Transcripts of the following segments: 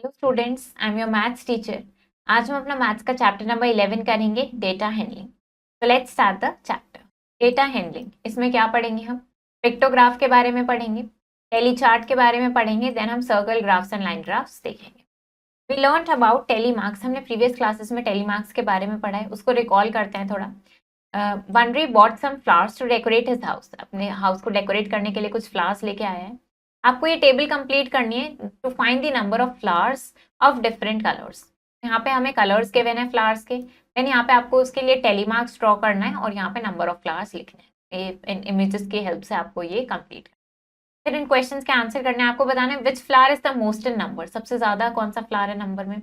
Hello students, I am your maths teacher. आज हम अपना मैथ्स का चैप्टर नंबर 11 करेंगे, डेटा हैंडलिंग। तो let's start the chapter. Data handling, इसमें क्या पढ़ेंगे हम? पिक्टोग्राफ के बारे में पढ़ेंगे, टेली चार्ट के बारे में पढ़ेंगे, देन हम circle graphs and line graphs देखेंगे। We learn about tally marks. हमने प्रीवियस क्लासेस में टेली मार्क्स के बारे में पढ़ा है, उसको रिकॉल करते हैं थोड़ा। वनरी bought some flowers to decorate his house. अपने हाउस को डेकोरेट करने के लिए कुछ फ्लावर्स लेके आया है। आपको ये टेबल कंप्लीट करनी है to find the number of flowers of different colours. यहाँ पे हमें कलर्स गिवन है फ्लावर्स के, देन यहाँ पे आपको उसके लिए टेली मार्क्स ड्रॉ करना है और यहाँ पे नंबर ऑफ फ्लावर्स लिखने हैं। इन इमेजेस की हेल्प से आपको ये कंप्लीट करना है। फिर इन क्वेश्चंस के आंसर करने हैं। आपको बताना है विच flower is the most in number. सबसे ज्यादा कौन सा फ्लावर है नंबर में,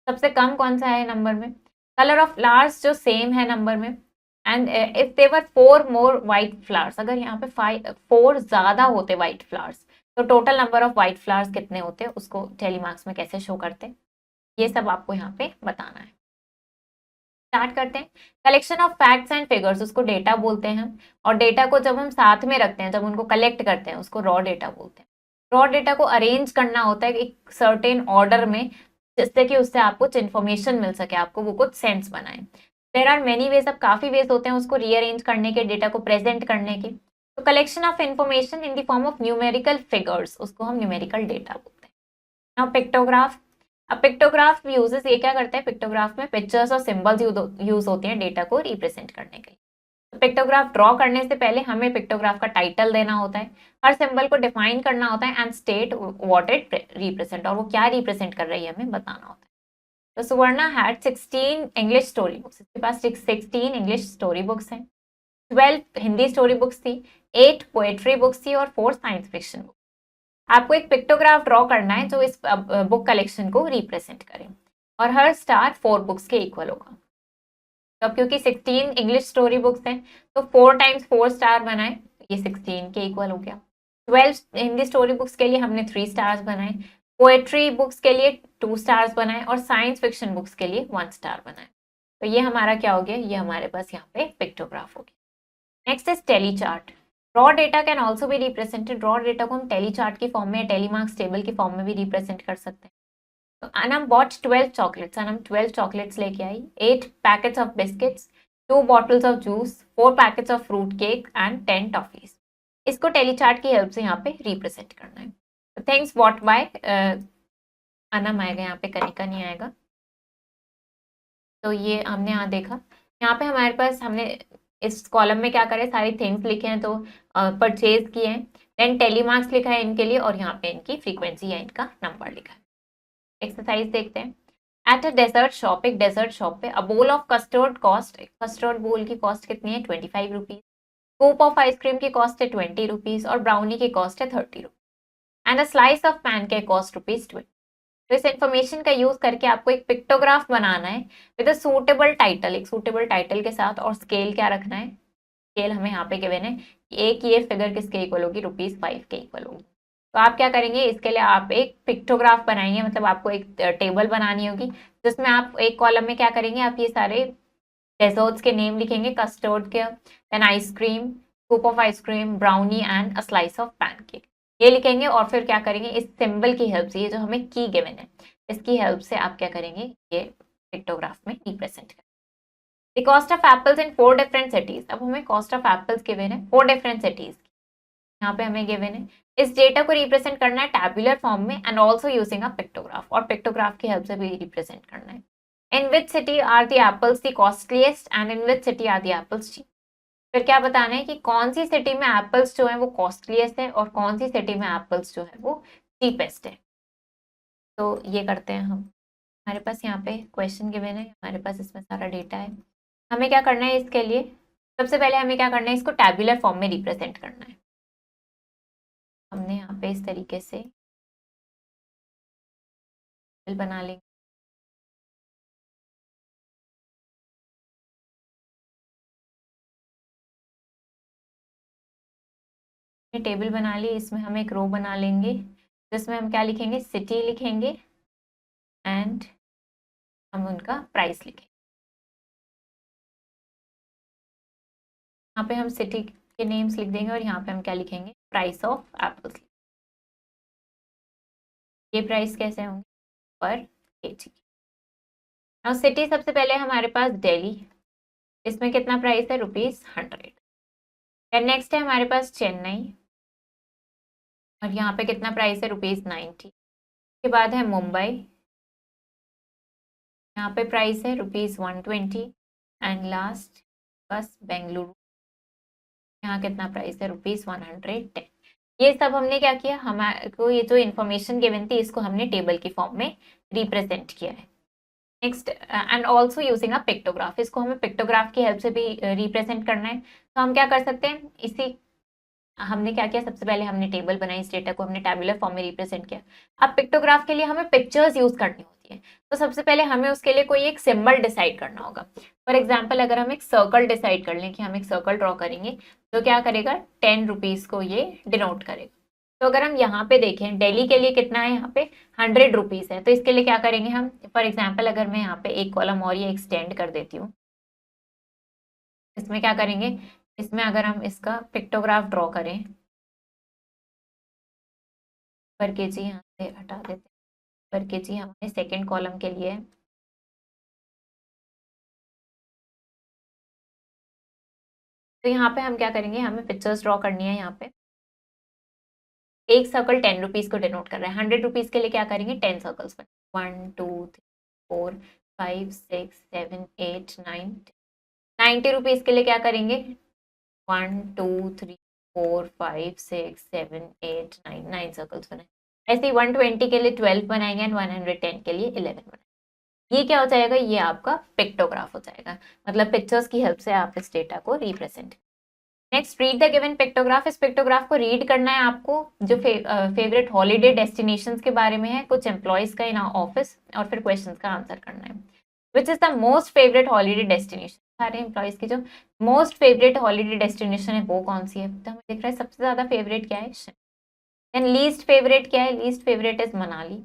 सबसे कम कौन सा है नंबर में। कलर ऑफ फ्लावर्स जो सेम है नंबर में। And if there were 4 more white flowers, अगर यहाँ पे 4 ज्यादा होते व्हाइट फ्लावर्स तो total number of white flowers कितने होते हैं, उसको टेली मार्क्स में कैसे शो करते हैं, ये सब आपको यहाँ पे बताना है। स्टार्ट करते हैं। Collection of facts and figures, उसको डेटा बोलते हैं हम। और डेटा को जब हम साथ में रखते हैं, जब उनको कलेक्ट करते हैं, उसको रॉ डेटा बोलते हैं। रॉ डेटा को अरेंज करना होता है एक सर्टेन ऑर्डर में, जिससे कि उससे आपको कुछ इन्फॉर्मेशन मिल सके, आपको वो कुछ सेंस बनाए। देर आर मेनी वेज, अब काफी वेज होते हैं उसको रीअरेंज करने के, डेटा को प्रेजेंट करने के। तो collection of information in the form of numerical figures, उसको हम न्यूमेरिकल डेटा बोलते हैं। Now pictograph. अब पिक्टोग्राफ यूजेस, ये क्या करते हैं, पिक्टोग्राफ में पिक्चर्स और सिंबल्स यूज होते हैं डेटा को रिप्रेजेंट करने के लिए। तो पिक्टोग्राफ ड्रॉ करने से पहले हमें पिक्टोग्राफ का टाइटल देना होता है, हर सिंबल को डिफाइन करना होता है and state what it represent, और वो क्या रिप्रेजेंट कर रही है हमें बताना होता है। तो सुवर्णा हैड 16 इंग्लिश स्टोरी बुक्स, इसके पास 16 इंग्लिश स्टोरी बुक्स हैं। 12 हिंदी स्टोरी बुक्स थी, 8 पोएट्री बुक्स थी और 4 साइंस फिक्शन बुक। आपको एक पिक्टोग्राफ ड्रॉ करना है जो इस बुक कलेक्शन को रिप्रेजेंट करे, और हर स्टार 4 बुक्स के इक्वल होगा। तो अब क्योंकि 16 इंग्लिश स्टोरी बुक्स हैं तो 4 टाइम्स 4 स्टार बनाए, ये 16 के इक्वल हो गया। 12 हिंदी स्टोरी बुक्स के लिए हमने 3 स्टार्स बनाए, पोएट्री बुक्स के लिए 2 स्टार्स बनाए और साइंस फिक्शन बुक्स के लिए 1 स्टार बनाए। तो ये हमारा क्या हो गया, ये हमारे पास यहाँ पे पिक्टोग्राफ हो गया। Next is tally chart. Raw data can also भी रिप्रेजेंटेड। रॉ डेटा को हम टेली चार्ट की फॉर्म में, टेली मार्क्स टेबल की फॉर्म में भी रिप्रेजेंट कर सकते हैं। तो Anam bought 12 chocolates, Anam 12 chocolates लेके आई, 8 packets of biscuits, 2 bottles of juice, 4 packets of fruit cake and 10 toffees. इसको टेली चार्ट की हेल्प से यहाँ पे रिप्रेजेंट करना है। थिंग्स बॉट बाय अनम आएगा, यहाँ पे कनिका नहीं आएगा। तो ये हमने यहाँ देखा, यहाँ पे हमारे पास हमने इस कॉलम में क्या करे, सारी थिंग्स लिखे हैं, तो परचेज किए हैं, देन टेली मार्क्स लिखा है इनके लिए, और यहाँ पे इनकी फ्रीक्वेंसी या इनका नंबर लिखा है। एक्सरसाइज देखते हैं। एट अ डेजर्ट शॉप, एक डेजर्ट शॉप पे, अ bowl of custard cost, custard बोल की कॉस्ट कितनी है 25 रुपीज, स्कूप ऑफ आइसक्रीम की कॉस्ट है 20 रुपीज और ब्राउनी की कॉस्ट है 30 rupees and a slice of pancake cost ₹20। तो इस इन्फॉर्मेशन का यूज करके आपको एक पिक्टोग्राफ बनाना है विद अ सूटेबल टाइटल, एक सूटेबल टाइटल के साथ, और स्केल क्या रखना है, स्केल हमें यहाँ पे गिवन है, एक ये फिगर किसके इक्वल होगी, ₹5 के इक्वल होगी। तो आप क्या करेंगे, इसके लिए आप एक पिक्टोग्राफ बनाएंगे, मतलब आपको एक टेबल बनानी होगी जिसमें आप एक कॉलम में क्या करेंगे, आप ये सारे डेजर्ट्स के नेम लिखेंगे, कस्टर्ड के, then ice cream, scoop of ice cream, brownie and a slice of pancake, ये लिखेंगे। और फिर क्या करेंगे, इस सिंबल की हेल्प से, ये जो हमें की गिवन है, इसकी हेल्प से आप क्या करेंगे, ये पिक्टोग्राफ में रिप्रेजेंट करेंगे। The cost of apples in 4 different cities. अब हमें कॉस्ट ऑफ एप्पल्स गिवन है 4 डिफरेंट सिटीज, यहाँ पे हमें गिवन है। इस डेटा को रिप्रेजेंट करना है टैबुलर फॉर्म में and also using a pictograph, और पिक्टोग्राफ की हेल्प से भी रिप्रेजेंट करना है। In which city are the apples the costliest and in which city are the apples cheap. फिर क्या बताना है कि कौन सी सिटी में एप्पल्स जो है वो कॉस्टलीस्ट है और कौन सी सिटी में एप्पल्स जो है वो चीपेस्ट है। तो ये करते हैं हम। हमारे पास यहाँ पे क्वेश्चन गिवन है, हमारे पास इसमें सारा डेटा है। हमें क्या करना है इसके लिए, सबसे पहले हमें क्या करना है, इसको टैबुलर फॉर्म में रिप्रेजेंट करना है। हमने यहाँ पे इस तरीके से बना लेंगे। टेबल बना ली, इसमें हम एक रो बना लेंगे जिसमें हम क्या लिखेंगे, सिटी लिखेंगे एंड हम उनका प्राइस लिखेंगे। यहाँ पे हम सिटी के नेम्स लिख देंगे और यहाँ पे हम क्या लिखेंगे, प्राइस ऑफ एप्पल्स। ये प्राइस कैसे होंगे, पर केजी। और सिटी सबसे पहले हमारे पास दिल्ली, इसमें कितना प्राइस है ₹100। देन नेक्स्ट है हमारे पास चेन्नई, और यहाँ पे कितना प्राइस है ₹90। उसके बाद है मुंबई, यहाँ पे प्राइस है ₹120। एंड लास्ट बस बेंगलुरु, यहाँ कितना प्राइस है ₹110। ये सब हमने क्या किया, हमारे को ये जो इन्फॉर्मेशन गिवन थी इसको हमने टेबल की फॉर्म में रिप्रेजेंट किया है। Next and also using a pictograph, इसको हमें पिक्टोग्राफ की हेल्प से भी रिप्रेजेंट करना है। तो हम क्या कर सकते हैं, इसी हमने क्या किया, सबसे पहले हमने टेबल बनाई, इस डेटा को हमने टेबुलर फॉर्म में रिप्रेजेंट किया। अब पिक्टोग्राफ के लिए हमें पिक्चर्स यूज करनी होती है, तो सबसे पहले हमें उसके लिए कोई एक सिंबल डिसाइड करना होगा। फॉर एग्जाम्पल अगर हम एक सर्कल डिसाइड कर लें कि हम एक सर्कल ड्रॉ करेंगे, तो क्या करेगा, ₹10 को ये डिनोट करेगा। तो अगर हम यहाँ पे देखें दिल्ली के लिए कितना है, यहाँ पे ₹100 है, तो इसके लिए क्या करेंगे हम, फॉर एग्जाम्पल अगर मैं यहाँ पे एक कॉलम और ये एक्सटेंड कर देती हूँ, इसमें क्या करेंगे, इसमें अगर हम इसका पिक्टोग्राफ ड्रॉ करें, पर केजी यहाँ से हटा देते हैं, पर केजी हमारे सेकेंड कॉलम के लिए है। तो यहाँ पे हम क्या करेंगे, हमें पिक्चर्स ड्रॉ करनी है। यहाँ पे एक सर्कल ₹10 को डिनोट कर रहा है, ₹100 के लिए क्या करेंगे, 10 सर्कल्स बने, 1 2 3 4 5 6 7 8 9 ₹90 के लिए क्या करेंगे, 1 2 3 4 5 6 7 8 9 9 सर्कल्स बनाए। ऐसे ही 120 के लिए 12 बनाएंगे एंड 110 के लिए 11 बनाएंगे। ये क्या हो जाएगा, ये आपका पिक्टोग्राफ हो जाएगा, मतलब पिक्चर्स की हेल्प से आप इस डेटा को represent. Next read the given pictograph, इस पिक्टोग्राफ को रीड करना है आपको, जो फेवरेट हॉलीडे डेस्टिनेशंस के बारे में है, कुछ एम्प्लॉयज का इन ऑफिस, और फिर क्वेश्चंस का आंसर करना है। Which is the most favourite holiday destination, सारे एम्प्लॉयज की जो मोस्ट फेवरेट हॉलीडे डेस्टिनेशन है वो कौन सी है, तो हमें दिख रहा है सबसे ज्यादा फेवरेट क्या है, देन लीस्ट फेवरेट क्या है, least favourite is Manali.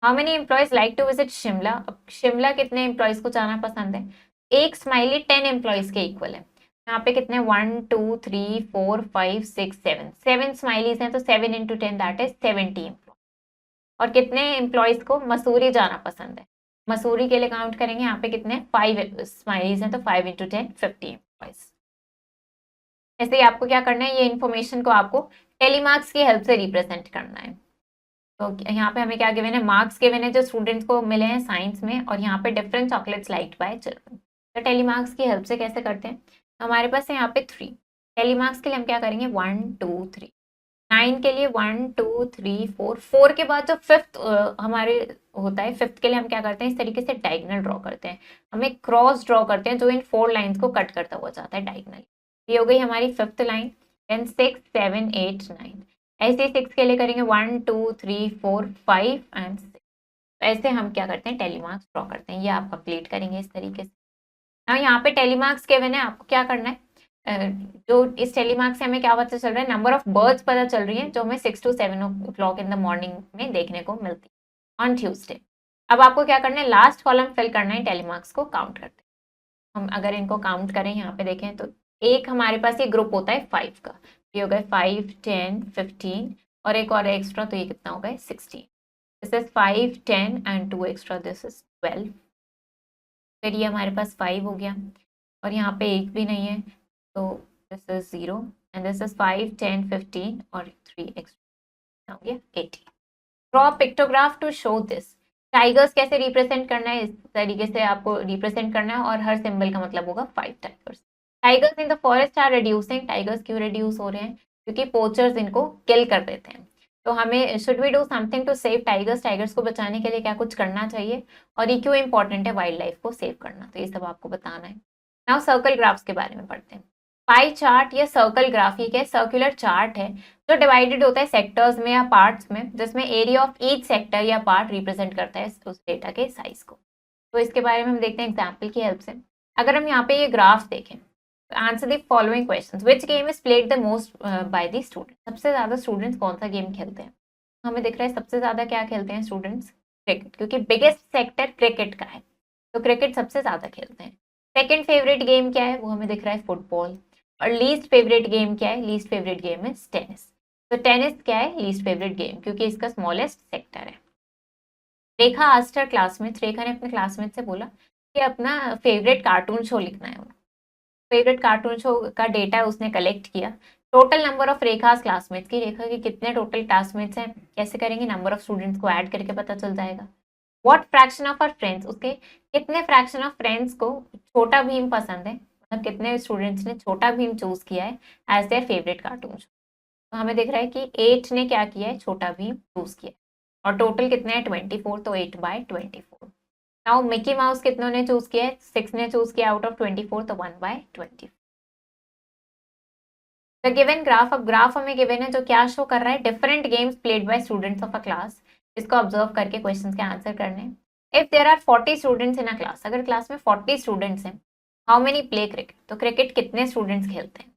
How many employees like to visit Shimla, अब शिमला कितने एम्प्लॉयज को जाना पसंद है, एक स्माइली 10 एम्प्लॉयज के इक्वल है। यहाँ पे कितने 1 2 3 4 5 6 7 7 स्माइलीज हैं, तो 7 × 10 दैट इज 70 एम्प्लॉय। और कितने एम्प्लॉयज को मसूरी जाना पसंद है, मसूरी के लिए काउंट करेंगे, यहाँ पे कितने 5 स्माइलीज हैं, तो 5 × 10 50 एम्प्लॉयज। ऐसे ही आपको क्या करना है, ये इन्फॉर्मेशन को आपको टेलीमार्क्स की हेल्प से रिप्रेजेंट करना है। तो यहाँ पे हमें क्या गिवन है, मार्क्स गिवन है जो स्टूडेंट्स को मिले हैं साइंस में, और यहाँ पे different chocolates liked by children. तो टेलीमार्क्स की हेल्प से कैसे करते हैं, तो हमारे पास है यहाँ पे 3 टेलीमार्क्स के लिए हम क्या करेंगे, 1 2 3 9 के लिए 1 2 3 4 4 के बाद जो फिफ्थ हमारे होता है, फिफ्थ के लिए हम क्या करते हैं, इस तरीके से डायगोनल ड्रॉ करते हैं, हम एक क्रॉस ड्रॉ करते हैं जो इन 4 लाइन्स को कट करता हुआ जाता है डायगोनली। ये हो गई हमारी फिफ्थ लाइन। देन 6 7 8 9 ऐसे 6 के लिए करेंगे 1 2 3 4 5 एंड 6। ऐसे हम क्या करते हैं, टेलीमार्क्स ड्रॉ करते हैं, ये आप कंप्लीट करेंगे इस तरीके से। अब यहाँ पे टेलीमार्क्स के है, आपको क्या करना है, जो इस टेलीमार्क्स से हमें क्या पता चल रहा है, नंबर ऑफ बर्ड्स पता चल रही है, जो हमें 6 to 7 o'clock in the morning में देखने को मिलती है ऑन ट्यूसडे। अब आपको क्या करना है, लास्ट कॉलम फिल करना है, टेलीमार्क्स को काउंट करते हैं। हम अगर इनको काउंट करें, यहाँ पे देखें तो एक हमारे पास ये ग्रुप होता है 5 का, ये हो गए 5 10 15 और एक और एक्स्ट्रा, तो ये कितना हो गया 16। This is 5 10 and 2 extra, this is 12। फिर ये हमारे पास 5 हो गया, और यहाँ पे एक भी नहीं है, तो this is 0 and this is 5 10 15 और 3 एक्स्ट्रा हो गया 80। Draw pictograph to show this, tigers कैसे रिप्रेजेंट करना है, इस तरीके से आपको रिप्रेजेंट करना है, और हर सिंबल का मतलब होगा 5 tigers. Tigers in the forest are reducing, tigers क्यों रिड्यूस हो रहे हैं, क्योंकि पोचर्स इनको किल कर देते हैं। तो हमें should we do something to save tigers, tigers को बचाने के लिए क्या कुछ करना चाहिए, और ये क्यों इंपॉर्टेंट है वाइल्ड लाइफ को सेव करना, तो ये सब आपको बताना है। नाउ सर्कल ग्राफ्स के बारे में पढ़ते हैं। पाई चार्ट या सर्कल ग्राफ ये क्या है, सर्कुलर चार्ट है जो डिवाइडेड होता है सेक्टर्स में या पार्ट्स में, जिसमें एरिया ऑफ ईच सेक्टर या पार्ट रिप्रेजेंट करता है उस डेटा के साइज को। तो इसके बारे में हम देखते हैं एग्जाम्पल की हेल्प से। अगर हम यहाँ पे ये ग्राफ देखें, answer the following questions, which game is played the most by the student, सबसे ज्यादा स्टूडेंट्स कौन सा गेम खेलते हैं, हमें दिख रहा है सबसे ज्यादा क्या खेलते हैं स्टूडेंट्स, क्रिकेट, क्योंकि बिगेस्ट सेक्टर क्रिकेट का है, तो क्रिकेट सबसे ज्यादा खेलते हैं। सेकंड फेवरेट गेम क्या है, वो हमें दिख रहा है फुटबॉल, और लीस्ट फेवरेट गेम क्या है, least favourite game is tennis. तो टेनिस क्या है, लीस्ट फेवरेट गेम, क्योंकि इसका स्मॉलेस्ट सेक्टर है। रेखा आस्क्ड हर क्लासमेट्स, रेखा ने अपने क्लासमेट से बोला कि अपना फेवरेट कार्टून शो लिखना है। फेवरेट कार्टून शो का डेटा उसने कलेक्ट किया। Total number of Rekha's classmates की, रेखा के कितने टोटल क्लासमेट्स हैं कैसे करेंगे, नंबर ऑफ स्टूडेंट्स को ऐड करके पता चल जाएगा। What fraction of our friends, उसके कितने फ्रैक्शन ऑफ फ्रेंड्स को छोटा भीम पसंद है, मतलब कितने स्टूडेंट्स ने छोटा भीम चूज किया है as their favourite cartoon show. तो हमें दिख रहा है कि 8 ने क्या किया है, छोटा भीम चूज किया है। और टोटल कितने हैं 24, तो 8/24। नाउ मिकी माउस कितनों ने चूज किया है, 6 ने चूज किया आउट ऑफ 24, तो 1/20। द गिवन ग्राफ, अब ग्राफ हमें गिवन है जो क्या शो कर रहा है, different games played by students of a class. इसको ऑब्जर्व करके क्वेश्चन के आंसर करने हैं। If there are 40 students in a class, अगर क्लास में 40 स्टूडेंट्स हैं, हाउ मेनी प्ले क्रिकेट, तो क्रिकेट कितने स्टूडेंट्स खेलते हैं।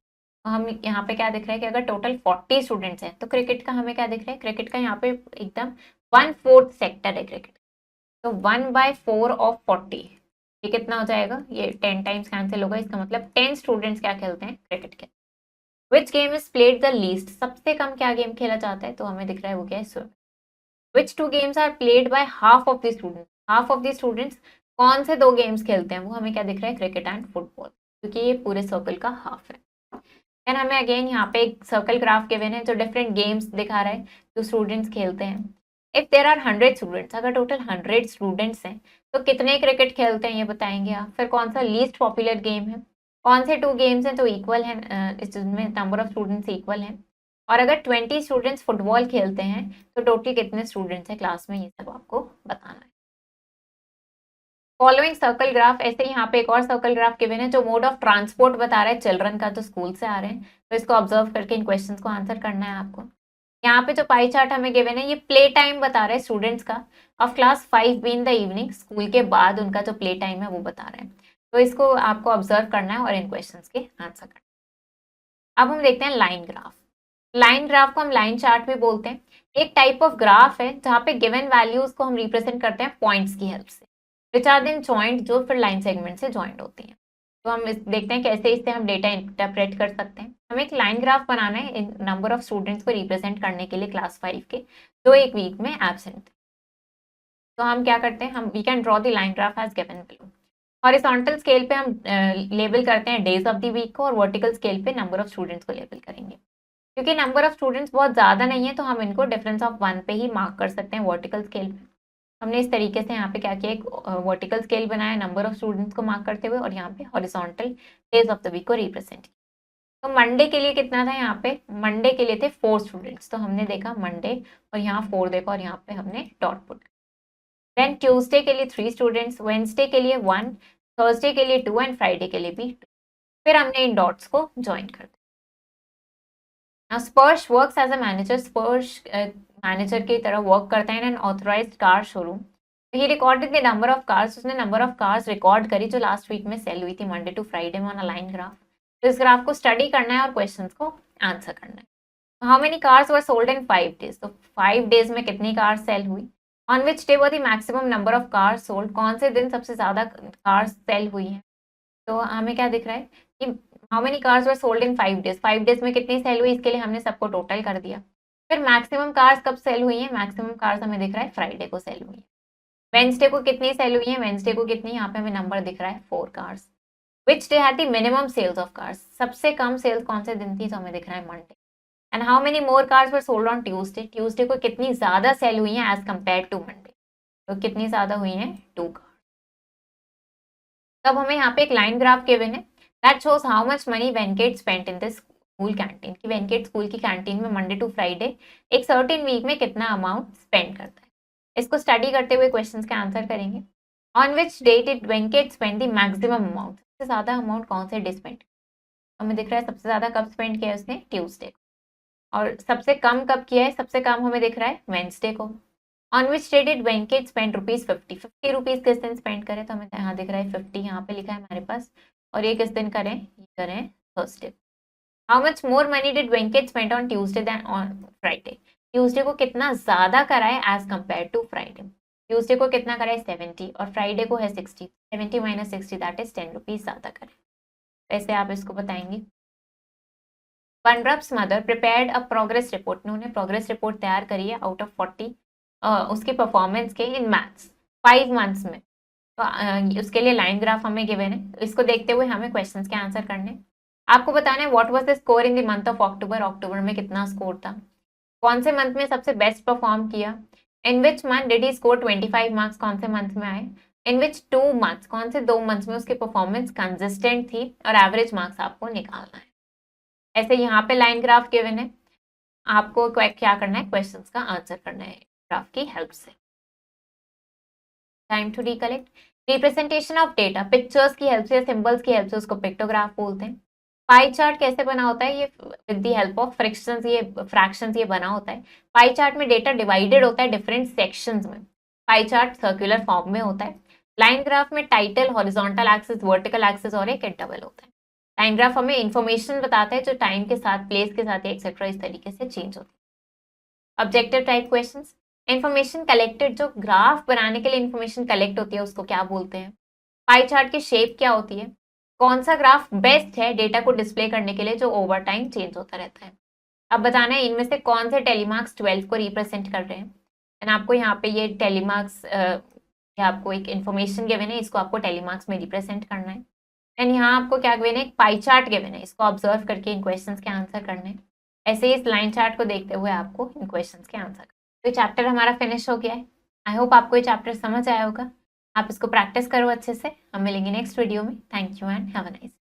तो हम यहाँ पे क्या दिख रहा है कि अगर टोटल 40 स्टूडेंट्स हैं तो क्रिकेट का हमें क्या दिख रहा है, क्रिकेट का यहाँ पे एकदम 1/4 सेक्टर है क्रिकेट। तो 1/4 ऑफ 40, ये कितना हो जाएगा, ये 10 टाइम्स कैंसिल होगा, इसका मतलब 10 स्टूडेंट्स क्या खेलते हैं, क्रिकेट खेलते हैं। Which game is played the least, सबसे कम क्या गेम खेला जाता है, तो हमें दिख रहा है वो क्या है, swimming. Which 2 games are played by half of the students, half of the students कौन से 2 गेम्स खेलते हैं, वो हमें क्या दिख रहा है, क्रिकेट एंड फुटबॉल, क्योंकि ये पूरे सर्कल का हाफ है। देन हमें अगेन यहाँ पे एक सर्कल ग्राफ गिवन है जो डिफरेंट गेम्स दिखा रहा है जो स्टूडेंट्स खेलते हैं। इफ देर आर 100 स्टूडेंट्स, अगर टोटल 100 स्टूडेंट्स हैं तो कितने क्रिकेट खेलते हैं ये बताएंगे आप। फिर कौन सा लीस्ट पॉपुलर गेम है, कौन से 2 गेम्स हैं जो इक्वल हैं, इसमें नंबर ऑफ स्टूडेंट्स इक्वल हैं, और अगर 20 स्टूडेंट्स फुटबॉल खेलते हैं तो टोटल कितने स्टूडेंट्स हैं क्लास में, ये सब आपको बताना है। फॉलोइंग सर्कल ग्राफ, ऐसे ही यहाँ पे एक और सर्कल ग्राफ गिवन है जो मोड ऑफ ट्रांसपोर्ट बता रहा है चिल्ड्रन का जो स्कूल से आ रहे हैं। तो इसको ऑब्जर्व करके इन क्वेश्चंस को आंसर करना है आपको। यहाँ पे जो पाई चार्ट हमें गिवन है ये प्ले टाइम बता रहा है स्टूडेंट्स का of class 5 be in the evening, school के बाद उनका जो प्ले टाइम है वो बता रहे हैं। तो इसको आपको ऑब्जर्व करना है और इन क्वेश्चन के आंसर करना है। अब हम देखते हैं लाइन ग्राफ। लाइन ग्राफ को हम लाइन चार्ट भी बोलते हैं। एक टाइप ऑफ ग्राफ है जहाँ पे गिवन वैल्यूज को हम रिप्रेजेंट करते हैं पॉइंट्स की हेल्प से, विच आर देन जॉइंट, जो फिर लाइन सेगमेंट से जॉइंट होती हैं। तो हम देखते हैं कैसे इससे हम डेटा इंटरप्रेट कर सकते हैं। हमें एक लाइन ग्राफ बनाना है नंबर ऑफ स्टूडेंट्स को रिप्रेजेंट करने के लिए क्लास 5 के जो एक वीक में एब्सेंट थे। तो हम क्या करते हैं, हम we can draw the line graph as given below. Horizontal scale पे हम लेबल करते हैं डेज ऑफ द वीक को, और वर्टिकल स्केल पे नंबर ऑफ स्टूडेंट्स को लेबल करेंगे। क्योंकि नंबर ऑफ स्टूडेंट्स बहुत ज़्यादा नहीं है तो हम इनको डिफरेंस ऑफ 1 पे ही मार्क कर सकते हैं वर्टिकल स्केल पे। हमने इस तरीके से यहाँ पे क्या किया, एक वर्टिकल स्केल बनाया नंबर ऑफ स्टूडेंट्स को मार्क करते हुए, और यहाँ पे horizontal days of the week को रिप्रेजेंट किया। तो मंडे के लिए कितना था, यहाँ पे मंडे के लिए थे 4 स्टूडेंट्स, तो हमने देखा मंडे और यहाँ 4 देखा और यहाँ पे हमने डॉट पुट। देन ट्यूसडे के लिए 3 स्टूडेंट्स, वेंसडे के लिए 1, थर्सडे के लिए 2 एंड फ्राइडे के लिए भी 2। फिर हमने इन डॉट्स को ज्वाइन कर दिया। Now Spursh works as a manager. Spursh manager की तरह वर्क करता है in an authorised car showroom. He recorded the number of cars, उसने नंबर ऑफ कार्स रिकॉर्ड करी जो लास्ट वीक में सेल हुई थी मंडे टू फ्राइडे में ऑन अ लाइन ग्राफ। तो इस ग्राफ को स्टडी करना है और क्वेश्चंस को आंसर करना है। How many cars were sold in 5 days, तो 5 डेज में कितनी कार्स सेल हुई। On which day were the maximum number of cars sold, कौन से दिन सबसे ज़्यादा कार्स सेल हुई हैं। तो हमें क्या दिख रहा है कि how many cars were sold in 5 days, 5 days में कितनी सेल हुई, इसके लिए हमने सबको टोटल कर दिया। फिर मैक्सिमम कार्स कब सेल हुई है, मैक्सिमम कार्स हमें दिख रहा है फ्राइडे को सेल हुई है। वेंसडे को कितनी सेल हुई है, वेंसडे को कितनी, यहाँ पे हमें नंबर दिख रहा है 4 cars. Which day had the minimum sales of cars, सबसे कम सेल्स कौन से दिन थी, तो हमें दिख रहा है Monday. And how many more cars were sold on Tuesday, Tuesday को कितनी ज्यादा सेल हुई है एज कम्पेयर टू मंडे, तो कितनी ज्यादा हुई है 2 कार्स। तब हमें यहाँ पे एक लाइन ग्राफ गिवन है that shows how much money banquet spent in this school canteen, की वेंकेट स्कूल की कैंटीन में मंडे टू फ्राइडे एक सर्टेन वीक में कितना अमाउंट स्पेंड करता है। इसको स्टडी करते हुए क्वेश्चंस के आंसर करेंगे। On which day did Venkat spend the maximum amount, सबसे ज्यादा अमाउंट कौन से डे स्पेंड, हमें दिख रहा है सबसे ज्यादा कब स्पेंड किया है उसने, ट्यूसडे। और सबसे कम कब किया है, सबसे कम हमें दिख रहा है वेंसडे को। On which day did Venkat spend ₹50, 50 rupees किस दिन स्पेंड करें, तो हमें यहाँ दिख रहा है 50, यहाँ पे लिखा है हमारे पास, और ये किस दिन करें, ये करें Thursday. How much more money did Venkat spend on Tuesday than on Friday, Tuesday को कितना ज्यादा करा है as compare to Friday. Tuesday को कितना करा है 70 और फ्राइडे को है 60, 70 - 60 दैट इज 10 रुपीज ज्यादा करें। वैसे आप इसको बताएंगे। Panrab's mother prepared a progress report, उन्होंने प्रोग्रेस रिपोर्ट तैयार करी है आउट ऑफ 40। उसकी परफॉर्मेंस के इन मैथ्स 5 मंथ्स में। तो उसके लिए लाइन ग्राफ हमें गिवन है, तो इसको देखते हुए हमें क्वेश्चंस के आंसर करने हैं। आपको बताना है what was the score in the month of October, अक्टूबर में कितना स्कोर था, कौन से मंथ में सबसे बेस्ट परफॉर्म किया, in which month did he score 25 marks, कौन से मंथ में आए, इन विच 2 मंथ्स, कौन से 2 मंथ्स में उसकी परफॉर्मेंस कंसिस्टेंट थी, और एवरेज मार्क्स आपको निकालना है। ऐसे यहाँ पे लाइन ग्राफ गिवन है, आपको क्या करना है, क्वेश्चंस का आंसर करना है ग्राफ की हेल्प से। Time to recollect. Representation of data pictures की हेल्प से, सिंबल्स की हेल्प से, उसको पिक्टोग्राफ बोलते हैं। पाई चार्ट कैसे बना होता है, ये with the help of fractions, ये फ्रैक्शंस ये बना होता है। पाई चार्ट में डेटा डिवाइडेड होता है डिफरेंट सेक्शंस में। पाई चार्ट सर्कुलर फॉर्म में होता है। लाइन ग्राफ में title, horizontal axis, vertical axis और एक इंटरवल होता है। लाइन ग्राफ हमें इंफॉर्मेशन बताता है जो टाइम के साथ, प्लेस के साथ एक्सेट्रा इस तरीके से चेंज होती है। Objective type questions. Information collected, जो ग्राफ बनाने के लिए इंफॉर्मेशन कलेक्ट होती है उसको क्या बोलते हैं। पाई चार्ट की शेप क्या होती है, कौन सा ग्राफ बेस्ट है डेटा को डिस्प्ले करने के लिए जो ओवर टाइम चेंज होता रहता है। अब बताना है इनमें से कौन से टेलीमार्क्स 12 को रिप्रेजेंट कर रहे हैं। एंड आपको यहाँ पे ये टेलीमार्क्स, आपको एक इन्फॉर्मेशन गिवन है, इसको आपको टेलीमार्क्स में रिप्रेजेंट करना है। एंड यहाँ आपको क्या गिवन है, एक पाई चार्ट गिवन है, इसको ऑब्जर्व करके इन क्वेश्चंस के आंसर करने हैं। ऐसे ही इस लाइन चार्ट को देखते हुए आपको इन क्वेश्चंस के आंसर। तो चैप्टर हमारा फिनिश हो गया है। आई होप आपको ये चैप्टर समझ आया होगा। आप इसको प्रैक्टिस करो अच्छे से। हम मिलेंगे नेक्स्ट वीडियो में। Thank you and have a nice.